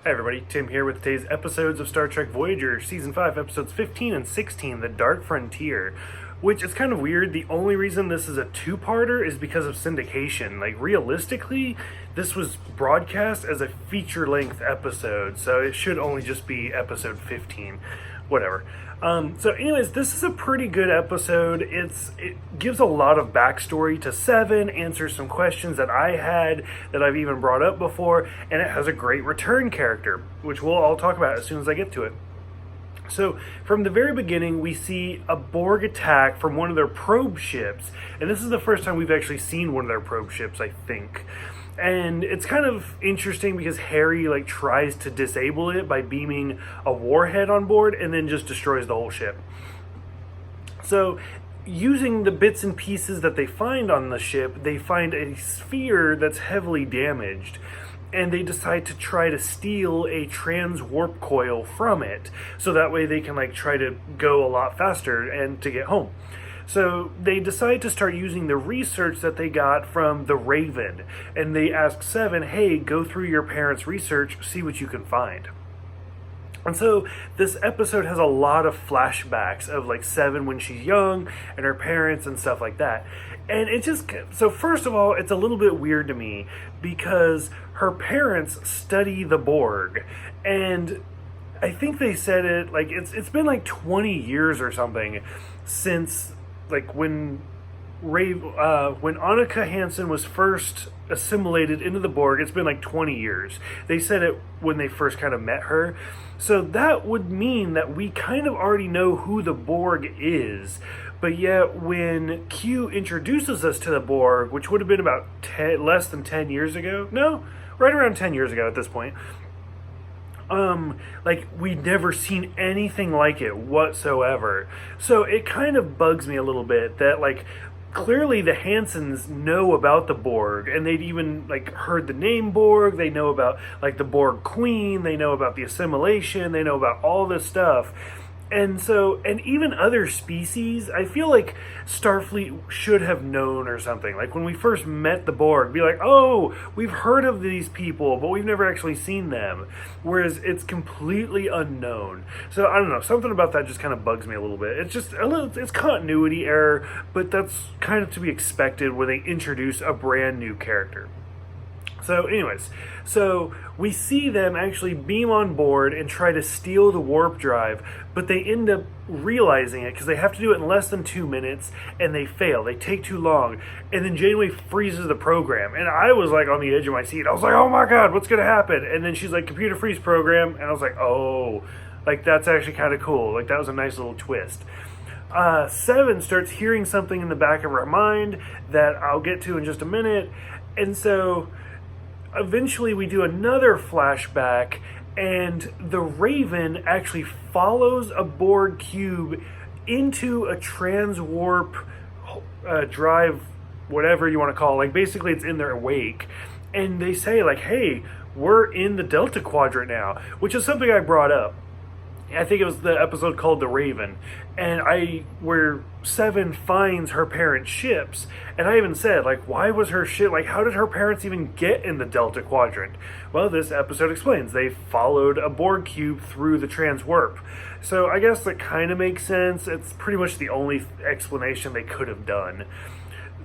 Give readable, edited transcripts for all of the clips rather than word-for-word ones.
Hi everybody, Tim here with today's episodes of Star Trek Voyager, Season 5, Episodes 15 and 16, The Dark Frontier, which is kind of weird. The only reason this is a two-parter is because of syndication. Like, realistically, this was broadcast as a feature-length episode, so it should only just be Episode 15. Whatever. So anyways, this is a pretty good episode. It gives a lot of backstory to Seven, answers some questions that I had that I've even brought up before, and it has a great return character, which we'll all talk about as soon as I get to it. So, from the very beginning, we see a Borg attack from one of their probe ships, and this is the first time we've actually seen one of their probe ships, I think. And it's kind of interesting because Harry tries to disable it by beaming a warhead on board and then just destroys the whole ship. So, using the bits and pieces that they find on the ship, they find a sphere that's heavily damaged. And they decide to try to steal a trans-warp coil from it, so that way they can try to go a lot faster and to get home. So they decide to start using the research that they got from the Raven, and they ask Seven, hey, go through your parents' research, see what you can find. And so this episode has a lot of flashbacks of Seven when she's young and her parents and stuff like that. And it just, so first of all, it's a little bit weird to me because her parents study the Borg, and I think they said it, it's been 20 years or something since, when Annika Hansen was first assimilated into the Borg. It's been 20 years. They said it when they first kind of met her. So that would mean that we kind of already know who the Borg is. But yet when Q introduces us to the Borg, which would have been about less than 10 years ago. No, right around 10 years ago at this point. We'd never seen anything like it whatsoever. So it kind of bugs me a little bit that, clearly the Hansens know about the Borg, and they'd even, heard the name Borg, they know about, the Borg Queen, they know about the assimilation, they know about all this stuff. And so, and even other species, I feel like Starfleet should have known or something. When we first met the Borg, be oh, we've heard of these people, but we've never actually seen them. Whereas it's completely unknown. So, I don't know, something about that just kind of bugs me a little bit. It's just it's continuity error, but that's kind of to be expected when they introduce a brand new character. So anyways, so we see them actually beam on board and try to steal the warp drive, but they end up realizing it because they have to do it in less than 2 minutes, and they fail. They take too long, and then Janeway freezes the program, and I was on the edge of my seat. I was oh my god, what's going to happen? And then she's computer freeze program, and I was oh, that's actually kind of cool. That was a nice little twist. Seven starts hearing something in the back of her mind that I'll get to in just a minute, and so eventually we do another flashback, and the Raven actually follows a Borg cube into a transwarp drive, whatever you want to call it. Basically it's in their wake, and they say hey, we're in the Delta Quadrant now, which is something I brought up. I think it was the episode called The Raven, and where Seven finds her parents' ships, and I even said, why was her ship, how did her parents even get in the Delta Quadrant? Well, this episode explains. They followed a Borg cube through the transwarp. So I guess that kind of makes sense. It's pretty much the only explanation they could have done.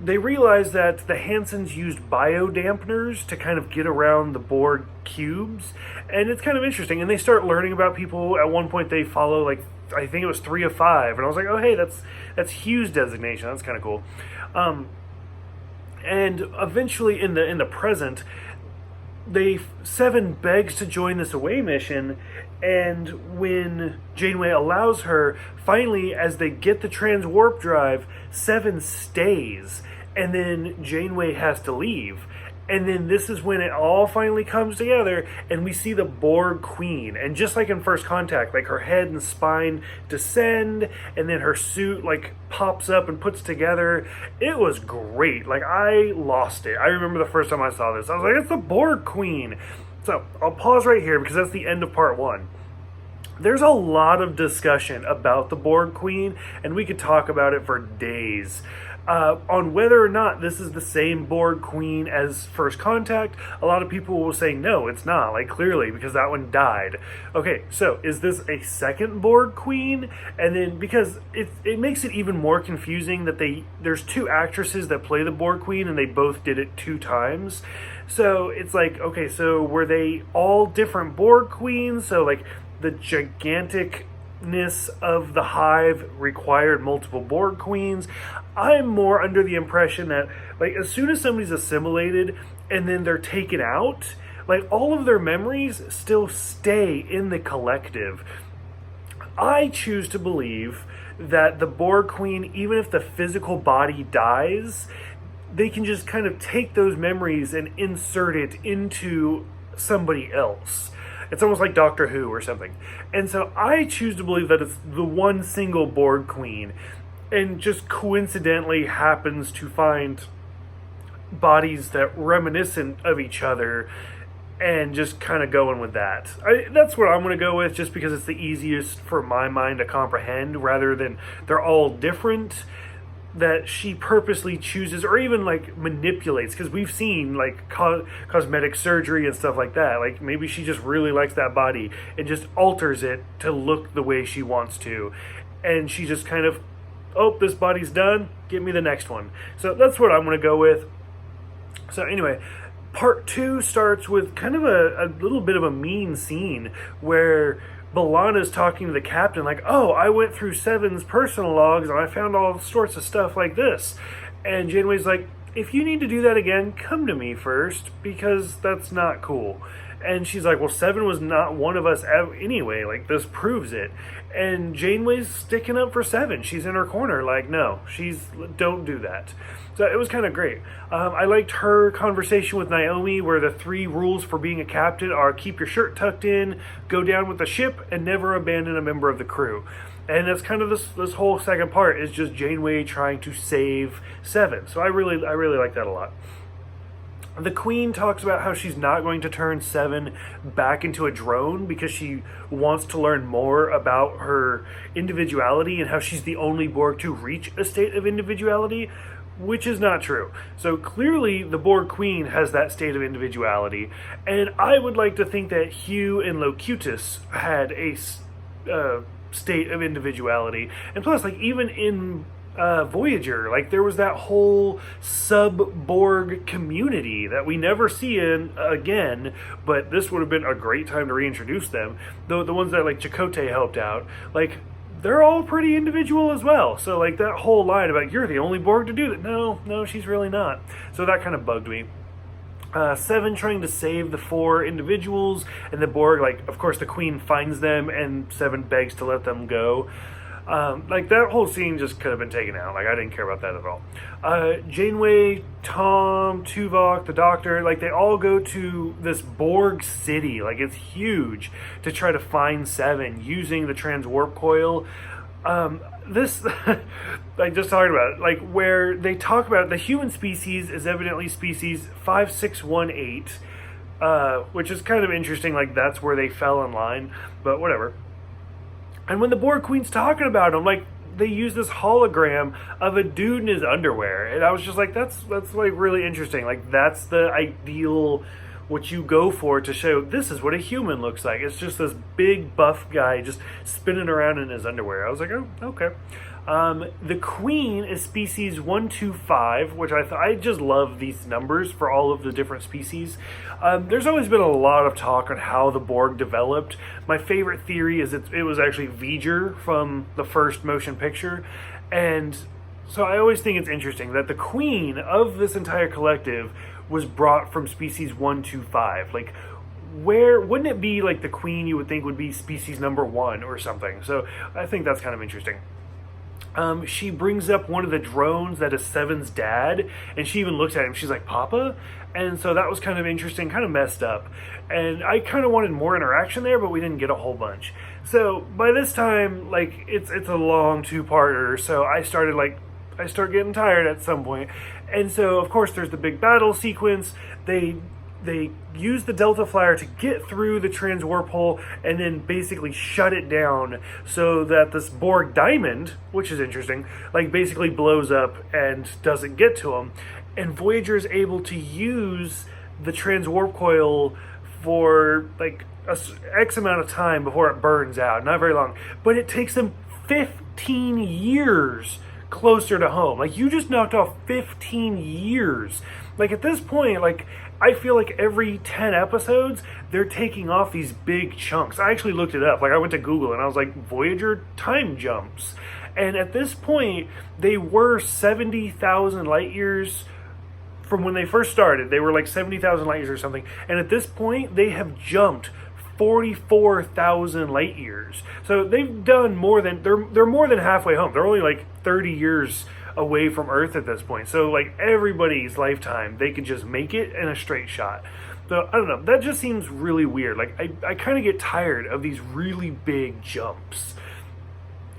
They realized that the Hansens used biodampeners to kind of get around the Borg cubes, and it's kind of interesting. And they start learning about people. At one point, they follow, I think it was 3 of 5, and I was oh, hey, that's Hugh's designation. That's kind of cool. And eventually, in the present, Seven begs to join this away mission, and when Janeway allows her, finally, as they get the transwarp drive, Seven stays, and then Janeway has to leave. And then this is when it all finally comes together, and we see the Borg Queen. And just like in First Contact, her head and spine descend, and then her suit, pops up and puts together. It was great. I lost it. I remember the first time I saw this. I was it's the Borg Queen. So, I'll pause right here because that's the end of part 1. There's a lot of discussion about the Borg Queen, and we could talk about it for days. On whether or not this is the same Borg Queen as First Contact, a lot of people will say no, it's not, like clearly, because that one died. Okay, so is this a second Borg Queen? And then, because it makes it even more confusing that there's two actresses that play the Borg Queen and they both did it 2 times. So it's like, okay, so were they all different Borg Queens? So like the giganticness of the hive required multiple Borg Queens. I'm more under the impression that, like, as soon as somebody's assimilated and then they're taken out, like, all of their memories still stay in the collective. I choose to believe that the Borg Queen, even if the physical body dies, they can just kind of take those memories and insert it into somebody else. It's almost like Doctor Who or something. And so I choose to believe that it's the one single Borg Queen, and just coincidentally happens to find bodies that reminiscent of each other, and just kind of going with that. That's what I'm going to go with, just because it's the easiest for my mind to comprehend, rather than they're all different, that she purposely chooses or even like manipulates, because we've seen like cosmetic surgery and stuff like that. Like maybe she just really likes that body and just alters it to look the way she wants to, and she just kind of, oh, this body's done, give me the next one. So that's what I'm going to go with. So anyway, part 2 starts with kind of a little bit of a mean scene where B'Elanna's talking to the captain like, oh, I went through Seven's personal logs and I found all sorts of stuff like this. And Janeway's like, if you need to do that again, come to me first, because that's not cool. And she's like, well, Seven was not one of us anyway. Like, this proves it. And Janeway's sticking up for Seven. She's in her corner like, no, don't do that. So it was kind of great. I liked her conversation with Naomi, where the 3 rules for being a captain are keep your shirt tucked in, go down with the ship, and never abandon a member of the crew. And that's kind of this whole second part is just Janeway trying to save Seven. So I really like that a lot. The Queen talks about how she's not going to turn Seven back into a drone because she wants to learn more about her individuality and how she's the only Borg to reach a state of individuality, which is not true. So clearly the Borg Queen has that state of individuality, and I would like to think that Hugh and Locutus had a state of individuality. And plus, like, even in Voyager, like, there was that whole sub-Borg community that we never see again, but this would have been a great time to reintroduce them. The ones that, like, Chakotay helped out, like, they're all pretty individual as well. So, like, that whole line about, you're the only Borg to do that. No, she's really not. So that kind of bugged me. Seven trying to save the 4 individuals, and the Borg, like, of course the Queen finds them, and Seven begs to let them go. Like, that whole scene just could have been taken out. Like, I didn't care about that at all. Janeway, Tom, Tuvok, the Doctor, like, they all go to this Borg city. Like, it's huge, to try to find Seven using the transwarp coil. This, like, just talking about it, like, where they talk about the human species is evidently species 5618, which is kind of interesting. Like, that's where they fell in line, but whatever. And when the Borg Queen's talking about him, like, they use this hologram of a dude in his underwear, and I was just like, that's like really interesting. Like, that's the ideal, what you go for to show this is what a human looks like. It's just this big buff guy just spinning around in his underwear. I was like, oh, okay. The Queen is species 125, which I just love these numbers for all of the different species. There's always been a lot of talk on how the Borg developed. My favorite theory is it was actually Voyager from the first motion picture. And so I always think it's interesting that the Queen of this entire collective was brought from species 125. Like, where wouldn't it be like the Queen you would think would be species number 1 or something? So I think that's kind of interesting. She brings up one of the drones that is Seven's dad, and she even looks at him. She's like, Papa? And so that was kind of interesting, kind of messed up. And I kind of wanted more interaction there, but we didn't get a whole bunch. So by this time, like, it's a long 2-parter, so I start getting tired at some point. And so, of course, there's the big battle sequence. They they use the Delta Flyer to get through the transwarp hole and then basically shut it down so that this Borg diamond, which is interesting, like basically blows up and doesn't get to them. And Voyager is able to use the transwarp coil for like X amount of time before it burns out. Not very long. But it takes them 15 years closer to home. Like, you just knocked off 15 years. Like, at this point, like, I feel like every 10 episodes, they're taking off these big chunks. I actually looked it up. Like, I went to Google and I was like, Voyager time jumps. And at this point, they were 70,000 light years from when they first started. They were like 70,000 light years or something. And at this point, they have jumped 44,000 light years. So they've done more than, they're more than halfway home. They're only like 30 years away from Earth at this point. So like everybody's lifetime, they could just make it in a straight shot. So I don't know, that just seems really weird. Like I kind of get tired of these really big jumps.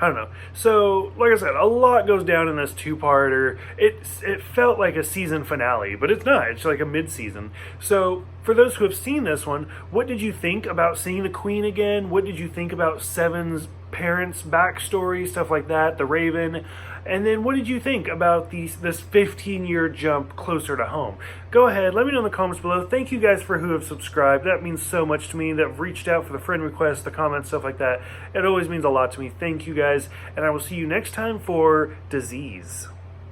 I don't know. So, like I said, a lot goes down in this two-parter. It felt like a season finale, but it's not. It's like a mid-season. So, for those who have seen this one, what did you think about seeing the Queen again? What did you think about Seven's parents' backstory, stuff like that, the Raven? And then what did you think about this 15-year jump closer to home? Go ahead, let me know in the comments below. Thank you guys for who have subscribed. That means so much to me. That have reached out for the friend requests, the comments, stuff like that. It always means a lot to me. Thank you guys, and I will see you next time for Disease.